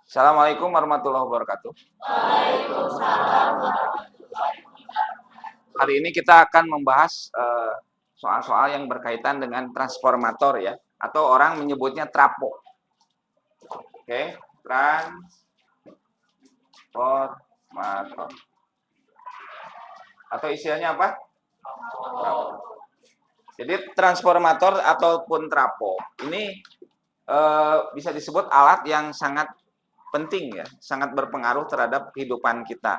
Assalamualaikum warahmatullahi wabarakatuh. Hari ini kita akan membahas soal-soal yang berkaitan dengan transformator ya, atau orang menyebutnya trapo. Oke, transformator. Atau istilahnya apa? Trapo. Jadi transformator ataupun trapo ini bisa disebut alat yang sangat penting ya, sangat berpengaruh terhadap kehidupan kita.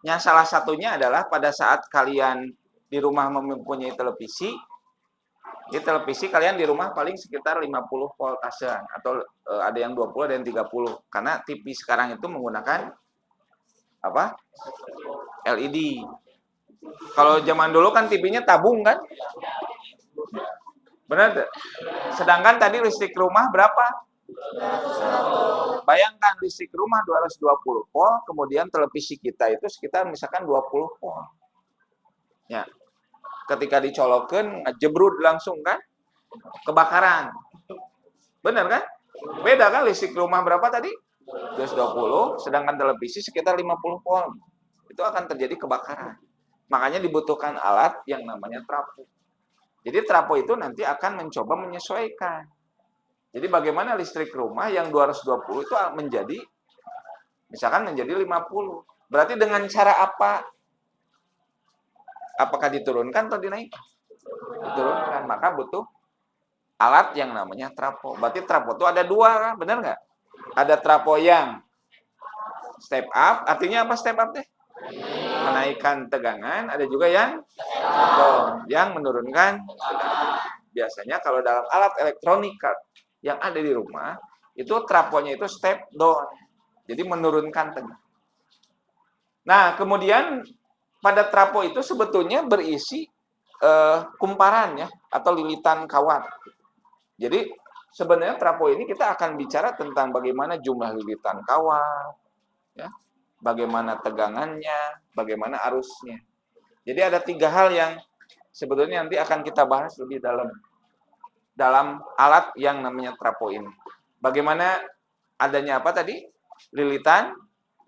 Yang salah satunya adalah pada saat kalian di rumah mempunyai televisi, di televisi kalian di rumah paling sekitar 50 voltasean atau ada yang 20, ada yang 30. Karena TV sekarang itu menggunakan apa? LED. Kalau zaman dulu kan TV-nya tabung kan? Benar tuh? Sedangkan tadi listrik rumah berapa? Bayangkan listrik rumah 220 volt, kemudian televisi kita itu sekitar misalkan 20 volt. Ya. Ketika dicolokkan, jebrud langsung kan? Kebakaran. Benar kan? Beda kan listrik rumah berapa tadi? 220, sedangkan televisi sekitar 50 volt. Itu akan terjadi kebakaran. Makanya dibutuhkan alat yang namanya trapo. Jadi trapo itu nanti akan mencoba menyesuaikan. Jadi bagaimana listrik rumah yang 220 itu menjadi misalkan menjadi 50. Berarti dengan cara apa? Apakah diturunkan atau dinaikkan? Diturunkan. Maka butuh alat yang namanya trapo. Berarti trapo itu ada dua, benar nggak? Ada trapo yang step up. Artinya apa step up deh? Menaikkan tegangan. Ada juga yang down, yang menurunkan tegangan. Biasanya kalau dalam alat elektronik yang ada di rumah, itu traponya itu step down. Jadi menurunkan tegangan. Nah, kemudian pada trapo itu sebetulnya berisi kumparan ya, atau lilitan kawat. Jadi sebenarnya trapo ini kita akan bicara tentang bagaimana jumlah lilitan kawat, ya, bagaimana tegangannya, bagaimana arusnya. Jadi ada 3 hal yang sebetulnya nanti akan kita bahas lebih dalam alat yang namanya trapo ini. Bagaimana adanya apa tadi? Lilitan,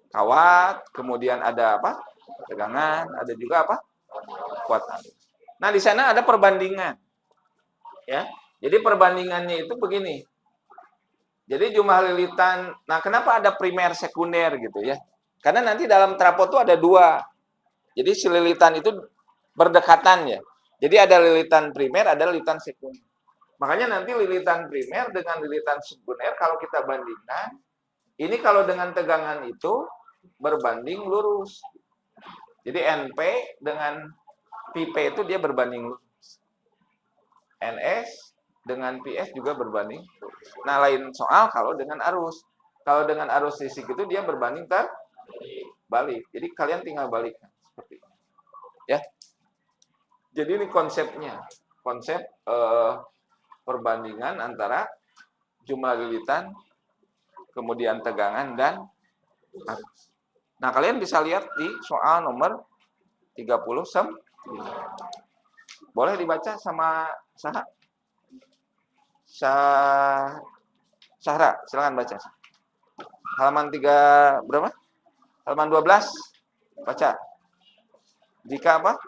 kawat, kemudian ada apa? Tegangan, ada juga apa? Kekuatan. Nah, di sana ada perbandingan. Ya. Jadi perbandingannya itu begini. Jadi jumlah lilitan, nah kenapa ada primer sekunder gitu ya? Karena nanti dalam trapo itu ada 2. Jadi si lilitan itu berdekatan ya. Jadi ada lilitan primer, ada lilitan sekunder. Makanya nanti lilitan primer dengan lilitan sekunder kalau kita bandingkan, ini kalau dengan tegangan itu berbanding lurus. Jadi NP dengan PP itu dia berbanding lurus. NS dengan PS juga berbanding lurus. Nah, lain soal kalau dengan arus. Kalau dengan arus listrik itu dia berbanding terbalik. Jadi kalian tinggal balikkan seperti ini. Ya. Jadi ini konsepnya. Konsep perbandingan antara jumlah lilitan, kemudian tegangan dan arus. Nah, kalian bisa lihat di soal nomor 39. Boleh dibaca sama Sahra? Sahra, silakan baca. Halaman 3 berapa? Halaman 12. Baca. Jika apa?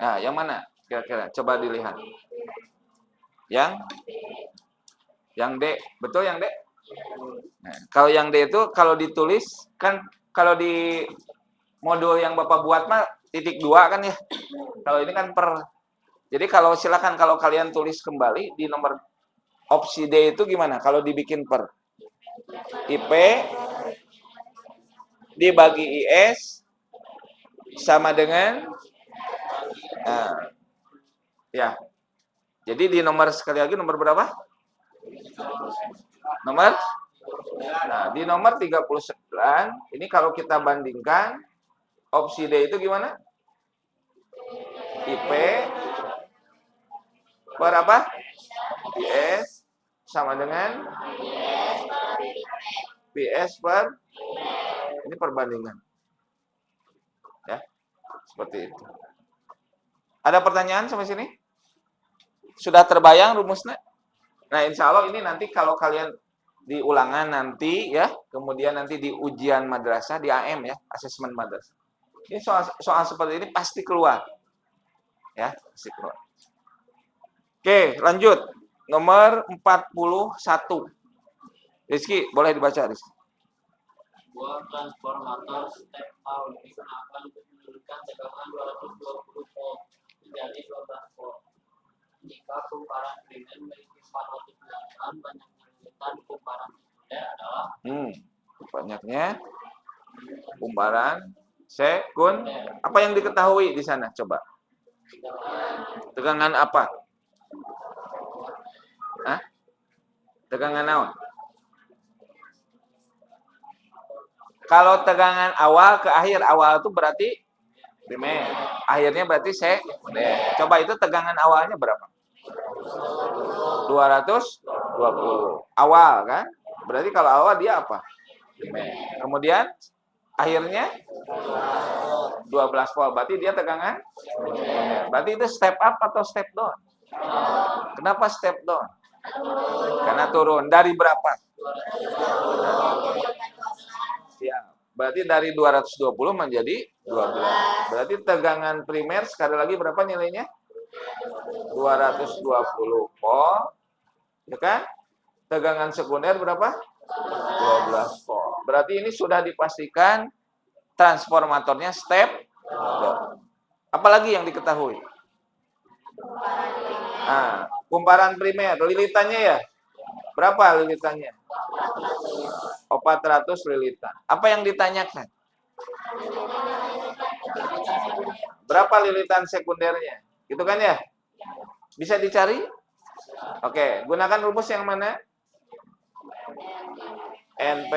Nah, yang mana? Kira-kira coba dilihat. Yang D, betul yang D? Nah, kalau yang D itu kalau ditulis kan kalau di modul yang Bapak buat mah titik 2 kan ya. Kalau ini kan per. Jadi kalau silakan kalau kalian tulis kembali di nomor opsi D itu gimana? Kalau dibikin per IP dibagi IS sama dengan ya. Jadi di nomor sekali lagi nomor berapa? Nomor Nah, di nomor 39 ini kalau kita bandingkan opsi D itu gimana? IP per apa? IS sama dengan PS per, ini perbandingan. Ya, seperti itu. Ada pertanyaan sampai sini? Sudah terbayang rumusnya? Nah, insya Allah ini nanti kalau kalian di ulangan nanti ya, kemudian nanti di ujian madrasah, di AM ya, asesmen madrasah. Ini soal seperti ini pasti keluar. Ya, pasti keluar. Oke, lanjut. Nomor 41. Rizky, boleh dibaca, Rizky. Sebuah transformator step out digunakan untuk menurunkan tegangan 220 volt menjadi 12 volt. Jika kumparan primer memiliki 400 lilitан, banyaknya lilitан kumparan sekunder adalah banyaknya kumparan sekunder. Apa yang diketahui di sana? Coba. Tegangan apa? Hah? Tegangan naon? Kalau tegangan awal ke akhir, awal itu berarti primer, akhirnya berarti sekunder. Coba itu tegangan awalnya berapa? 220. Awal kan? Berarti kalau awal dia apa? Primer. Kemudian akhirnya 12 volt. Berarti dia tegangan sekunder. Berarti itu step up atau step down? Kenapa step down? Karena turun. Dari berapa? Siap. Berarti dari 220 menjadi 12. Berarti tegangan primer sekali lagi berapa nilainya? 220 volt. Ya kan? Tegangan sekunder berapa? 12 volt. Berarti ini sudah dipastikan transformatornya step down. Apalagi yang diketahui? Nah, kumparan primer, lilitannya ya? Berapa lilitannya? 400 lilitan. Apa yang ditanyakan? Berapa lilitan sekundernya? Gitu kan ya? Bisa dicari? Oke, gunakan rumus yang mana? NP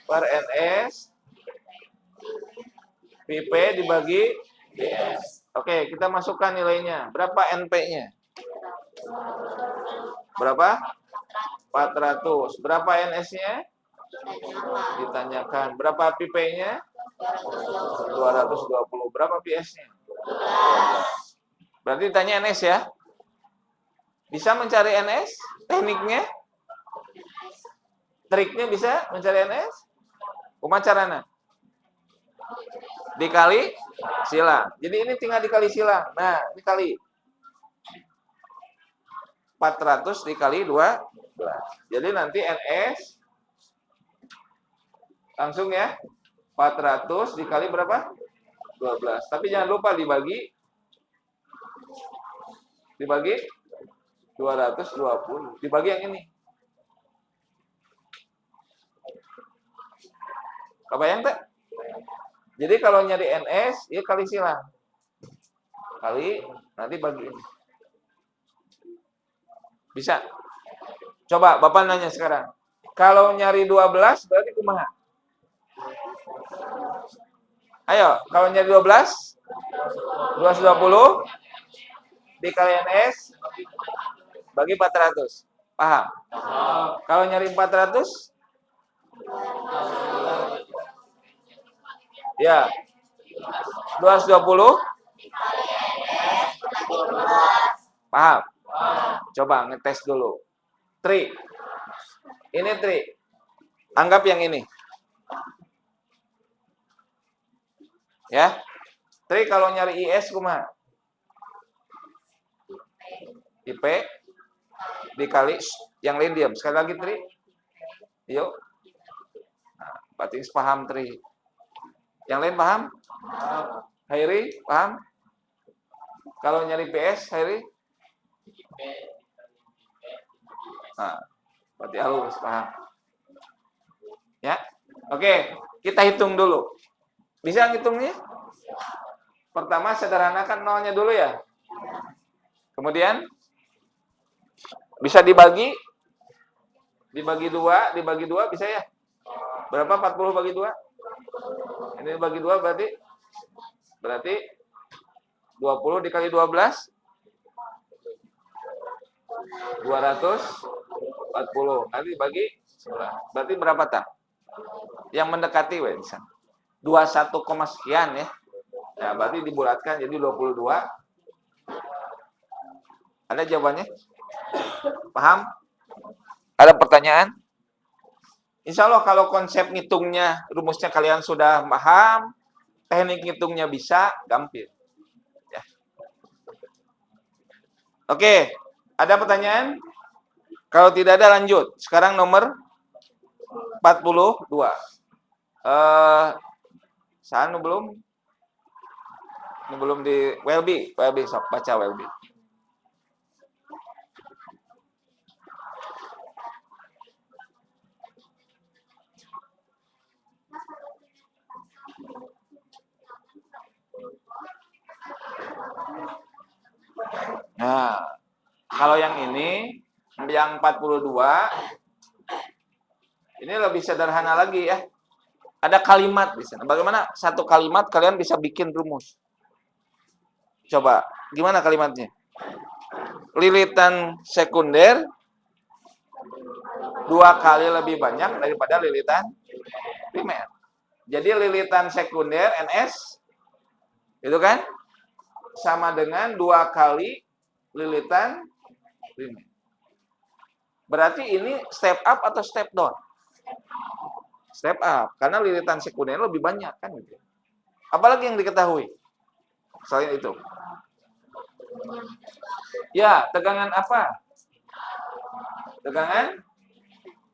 per NS PP dibagi DS. Oke, kita masukkan nilainya. Berapa NP-nya? Berapa? 400. Berapa NS-nya? Ditanyakan. Berapa PP-nya? 220. Berapa PS-nya? Berarti ditanya NS ya? Bisa mencari NS? Tekniknya? Triknya bisa mencari NS? Kumacarana? Dikali silang. Jadi ini tinggal dikali silang. Nah, dikali 400 dikali 12. Jadi nanti NS langsung ya 400 dikali berapa? 12. Tapi jangan lupa dibagi 220. Dibagi yang ini. Kebayang tak? Jadi kalau nyari NS, ya kali silang. Kali, nanti bagi ini. Bisa? Coba, Bapak nanya sekarang. Kalau nyari 12, berarti kumaha? Ayo, kalau nyari 12, 220 dikali NS, bagi 400. Paham? Kalau nyari 400, ya, 220. Paham? Coba ngetes dulu. Tri. Ini Tri. Anggap yang ini. Ya. Tri kalau nyari IS kumaha? IP dikali yang lain diam. Sekali lagi Tri. Yuk. Nah, berarti paham Tri. Yang lain paham? Hairi paham? Kalau nyari PS, Hairi? Nah, berarti halus paham. Ya. Oke, kita hitung dulu. Bisa ngitungnya? Pertama sederhanakan nolnya dulu ya. Kemudian bisa dibagi 2, dibagi 2 bisa ya? Berapa 40 bagi 2? Ini bagi 2 berarti 20 dikali 12 240. Nanti bagi 11. Berarti berapa tak? Yang mendekati di sana. 21, sekian ya. Ya, berarti dibulatkan jadi 22. Ada jawabannya? Paham? Ada pertanyaan? Insya Allah kalau konsep ngitungnya, rumusnya kalian sudah paham, teknik ngitungnya bisa, gampang. Ya. Oke, ada pertanyaan? Kalau tidak ada lanjut. Sekarang nomor 42. Saan belum? Ini belum di Welby sok baca Welby. Nah, kalau yang ini, yang 42, ini lebih sederhana lagi ya. Ada kalimat di sana. Bagaimana satu kalimat kalian bisa bikin rumus? Coba, gimana kalimatnya? Lilitan sekunder 2 kali lebih banyak daripada lilitan primer. Jadi lilitan sekunder NS itu kan sama dengan 2 kali lilitan primer. Berarti ini step up atau step down? Step up, karena lilitan sekunder lebih banyak kan gitu. Apalagi yang diketahui selain itu? Ya, tegangan apa? Tegangan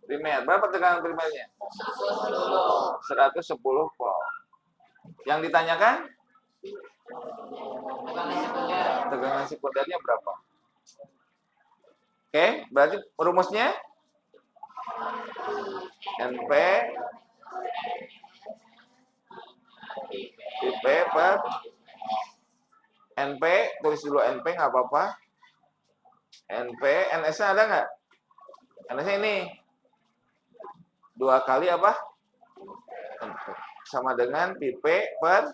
primer. Berapa tegangan primernya? 110 volt. Yang ditanyakan? Tegangan sekundernya berapa? Oke, berarti rumusnya NP IP per NP, tulis dulu NP nggak apa-apa. NP, NS-nya ada nggak? NS-nya ini 2 kali apa? NP. Sama dengan PP per,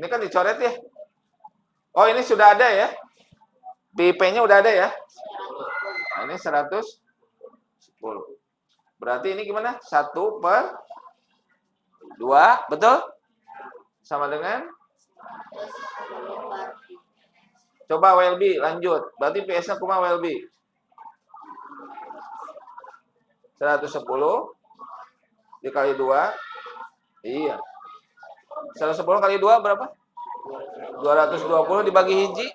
ini kan dicoret ya? Oh, ini sudah ada ya? PP-nya udah ada ya? Nah, ini 110. Berarti ini gimana? 1 per 2, betul? Sama dengan? Coba WLB, lanjut. Berarti PS-nya kuma WLB? 110 dikali 2. Iya. 110 kali 2 berapa? 220 dibagi hiji.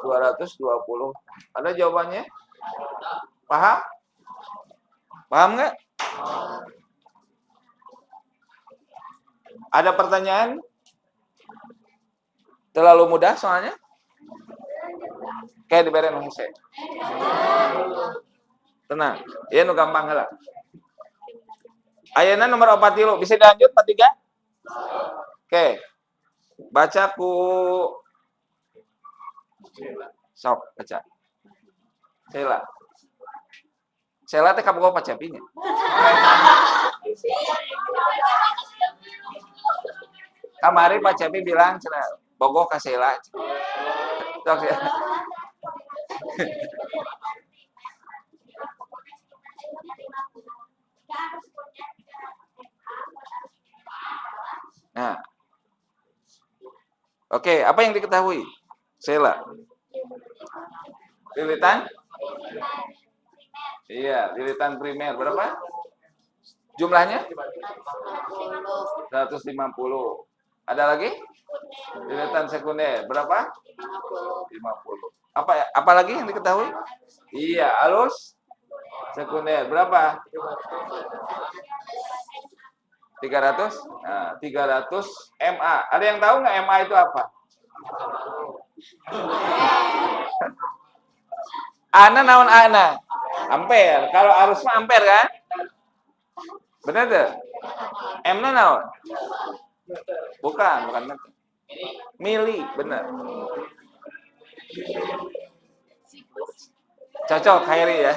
220. Ada jawabannya? Paham? Paham nggak? Ada pertanyaan? Terlalu mudah soalnya? Kayak diberi nungse. Tenang. Ya nu gampang lah. Ayeuna nomor 43. Bisa dilanjut 43? Oke. Baca ku sok baca. Sela teh kabogo pacapinya. Kamari Pak Cepi bilang bogo ka Sela. Sok ya. Nah. Oke, apa yang diketahui? Sela. Lilitan? Iya, lilitan primer berapa? Jumlahnya? 150. Ada lagi? Lilitan sekunder berapa? 50. Apa lagi yang diketahui? Iya, alus sekunder berapa? 300? Nah, 300 MA. Ada yang tahu nggak MA itu apa? Ana naon ana? Ampere. Kalau arus mah ampere kan? Benar tuh? M-nya naon? Bukan meter. Mili, benar. Cocok Khairi ya.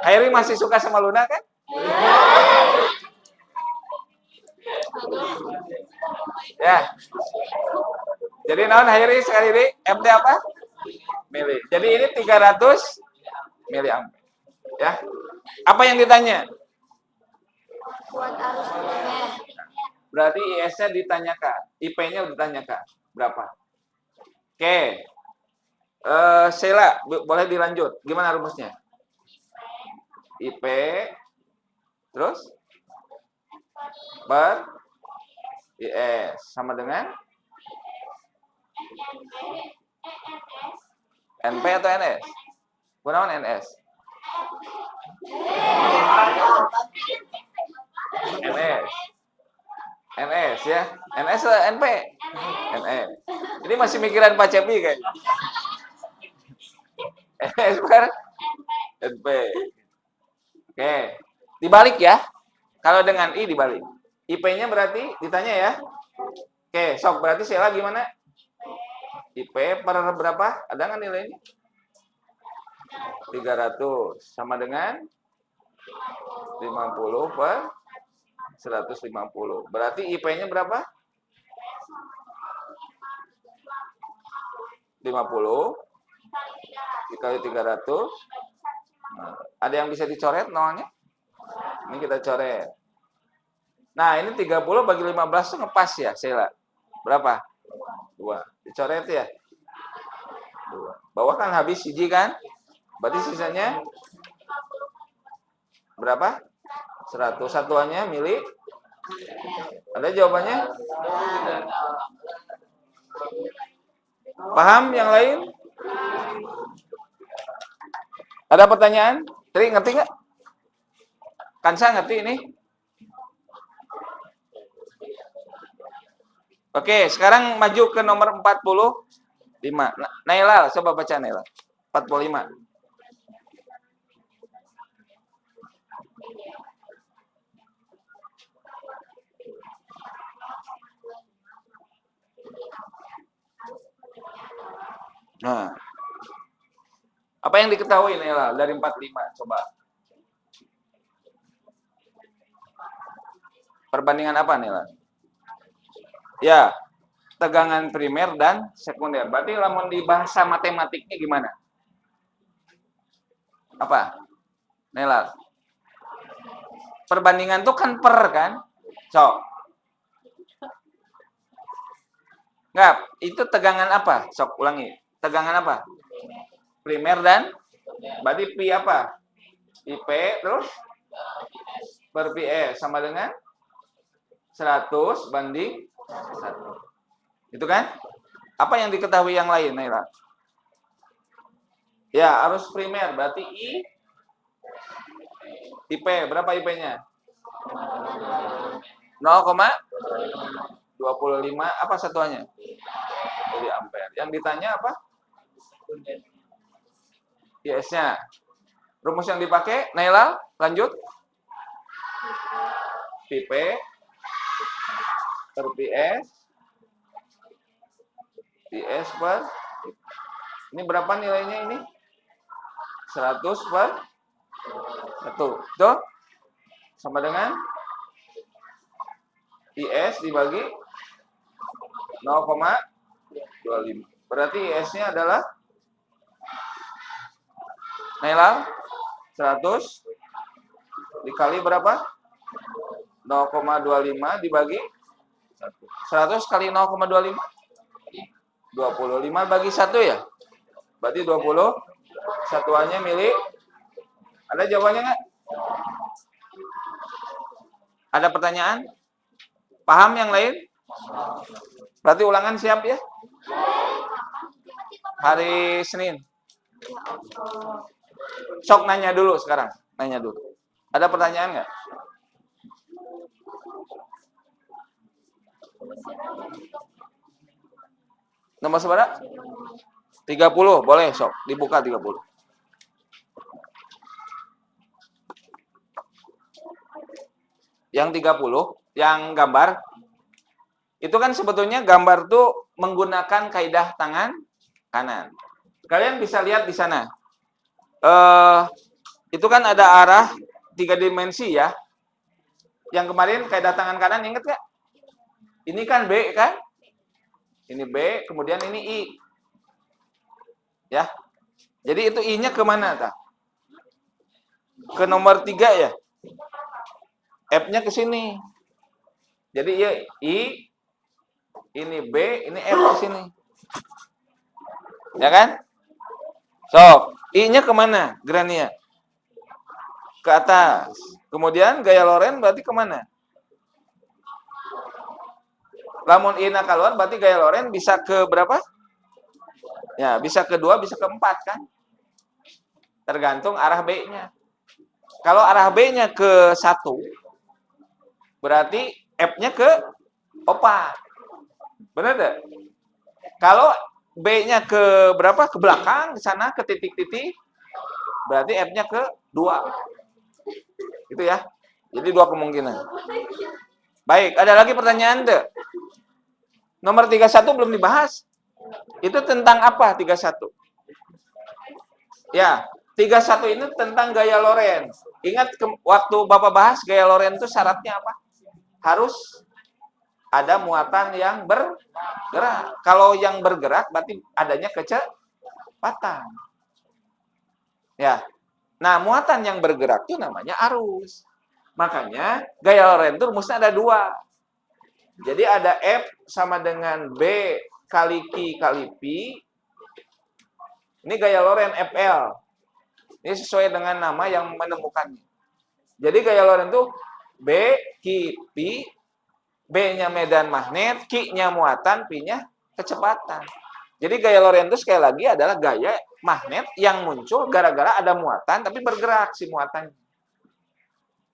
Khairi masih suka sama Luna kan? Ya. Jadi naon Khairi sekali ini MD apa? mili. Jadi ini 300 miliampere. Ya. Apa yang ditanya? Buat arus primer. Berarti IS-nya ditanyakan, IP-nya ditanyakan. Berapa? Oke. Sheila, boleh dilanjut. Gimana rumusnya? IP terus per IS sama dengan NP atau NS? Gunawan NS. NS. NS ya. NS atau NP? NS. Ini masih mikiran Pak Cepi kayaknya. NS per NP. Oke. Dibalik ya. Kalau dengan I dibalik. IP-nya berarti ditanya ya. Oke, sok berarti Sheila gimana? IP per berapa? Ada nggak nilainya? 300 sama dengan 50 per 150. Berarti IP-nya berapa? 50 dikali 300. Nah, ada yang bisa dicoret nolnya? Ini kita coret. Nah, ini 30 bagi 15 itu ngepas ya, Sheila. Berapa? 2. Dicoret ya? 2. Bawah kan habis hiji kan? Berarti sisanya berapa? 100. Satuannya milik. Ada jawabannya? Paham yang lain? Ada pertanyaan? Tri, ngerti nggak? Kansa ngerti ini? Oke, sekarang maju ke nomor 45. Nailal, coba baca Nailal. 45. Nah, apa yang diketahui Nailal dari 45? Coba. Perbandingan apa Nailal? Ya, tegangan primer dan sekunder. Berarti lamun di bahasa matematiknya gimana? Apa? Nailal. Perbandingan tuh kan per kan? Sok. Enggak, itu tegangan apa? Sok ulangi. Tegangan apa? Primer dan berarti pi apa? IP terus per PS sama dengan 100 banding 1. Itu kan? Apa yang diketahui yang lain, Naila? Ya, arus primer berarti IP berapa IP-nya? 0,25 apa satuannya? Jadi ampere. Yang ditanya apa? IS-nya. Rumus yang dipakai, Naila, lanjut. PP per PS. PS per. Ini berapa nilainya ini? 100 per 1. Tuh. Sama dengan IS dibagi 0,25. Berarti IS-nya adalah Naila 100 dikali berapa? 0,25 dibagi 100 kali 0,25 25 bagi 1 ya? Berarti 20 satuannya milik. Ada jawabannya nggak? Ada pertanyaan? Paham yang lain? Berarti ulangan siap ya? Hari Senin. Sok nanya dulu sekarang. Nanya dulu. Ada pertanyaan nggak? Nomor seberapa? 30. Boleh sok. Dibuka 30. Yang 30, yang gambar, itu kan sebetulnya gambar tuh menggunakan kaidah tangan kanan. Kalian bisa lihat di sana. Itu kan ada arah 3 dimensi ya. Yang kemarin kaidah tangan kanan inget gak? Ini kan B kan? Ini B, kemudian ini I. Ya. Jadi itu I-nya kemana, tak? Ke nomor 3 ya? F-nya ke sini. Jadi ya I, ini B, ini F ke sini. Ya kan? So, I-nya kemana, Grania? Ke atas. Kemudian gaya Loren berarti kemana? Lamun I-na keluar berarti gaya Loren bisa ke berapa? Ya, bisa ke 2, bisa ke 4 kan? Tergantung arah B-nya. Kalau arah B-nya ke 1, berarti F-nya ke 4. Benar enggak? Kalau B-nya ke berapa? Ke belakang, ke sana, ke titik-titik, berarti F-nya ke 2. Gitu ya. Jadi 2 kemungkinan. Baik, ada lagi pertanyaan enggak? Nomor 31 belum dibahas. Itu tentang apa 31? Ya, 31 ini tentang gaya Loren. Ingat waktu Bapak bahas gaya Loren itu syaratnya apa? Harus ada muatan yang bergerak. Kalau yang bergerak berarti adanya kecepatan. Ya. Nah, muatan yang bergerak itu namanya arus. Makanya gaya Loren itu rumusnya ada 2. Jadi ada F sama dengan B kali Q kali P. Ini gaya Loren FL. Ini sesuai dengan nama yang menemukannya. Jadi gaya Loren itu B, Q, P, B-nya medan magnet, Q-nya muatan, P-nya kecepatan. Jadi gaya Loren itu sekali lagi adalah gaya magnet yang muncul gara-gara ada muatan tapi bergerak si muatannya.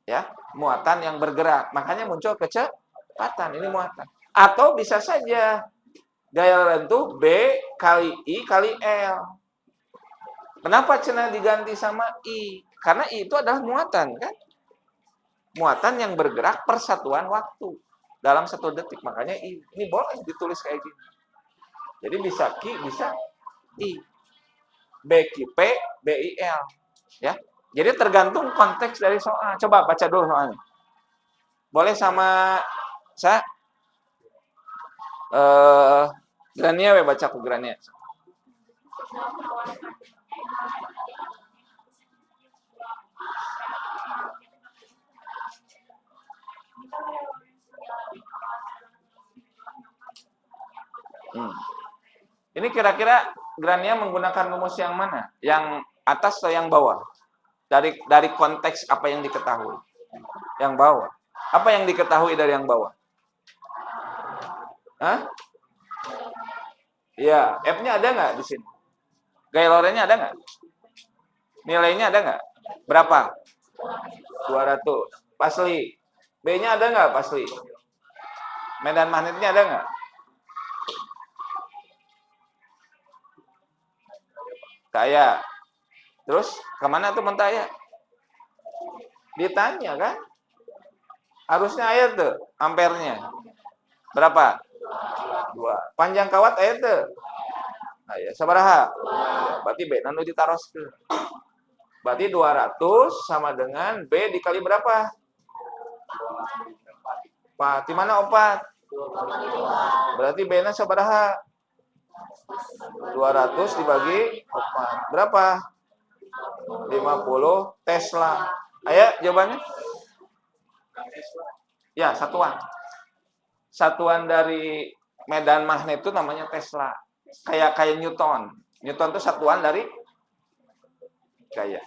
Ya, muatan yang bergerak. Makanya muncul kecepatan, ini muatan. Atau bisa saja gaya Loren itu B kali I kali L. Kenapa cenah diganti sama I? Karena I itu adalah muatan, kan? Muatan yang bergerak persatuan waktu dalam 1 detik. Makanya I. Ini boleh ditulis kayak gini. Jadi bisa Q, bisa I. BQP, BIL. Ya. Jadi tergantung konteks dari soal. Coba baca dulu soalnya. Boleh sama saya? Grania, baca ke Grania. Ini kira-kira Grania menggunakan rumus yang mana? Yang atas atau yang bawah? Dari konteks apa yang diketahui? Yang bawah. Apa yang diketahui dari yang bawah? Hah? Iya, F-nya ada nggak di sini? Gaya Lorennya ada nggak? Nilainya ada nggak? Berapa? 200. Pasli. B-nya ada nggak pasli? Medan magnetnya ada nggak? Kayak. Terus kemana tuh mentaya? Ditanya kan? Harusnya ayat tuh, ampernya. Berapa? 2. Panjang kawat ayat tuh. Nah, ya, sabaraha? Berarti B nanu ditaroskeun. Berarti 200 sama dengan B dikali berapa? 4. Di mana 4? Berarti B-nya sabaraha? 200 dibagi 4. Berapa? 50 Tesla. Ayo jawabannya. Ya, satuan. Satuan dari medan magnet itu namanya Tesla. Kayak Newton. Newton itu satuan dari gaya.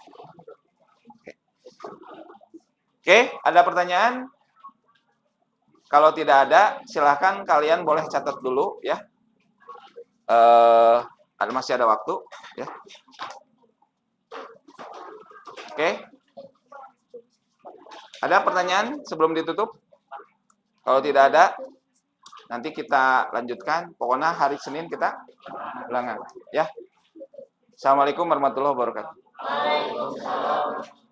Oke, ada pertanyaan? Kalau tidak ada, silahkan kalian boleh catat dulu ya. Masih ada waktu ya. Oke. Ada pertanyaan sebelum ditutup? Kalau tidak ada, nanti kita lanjutkan. Pokoknya hari Senin kita ulangan ya. Assalamualaikum warahmatullahi wabarakatuh. Waalaikumsalam.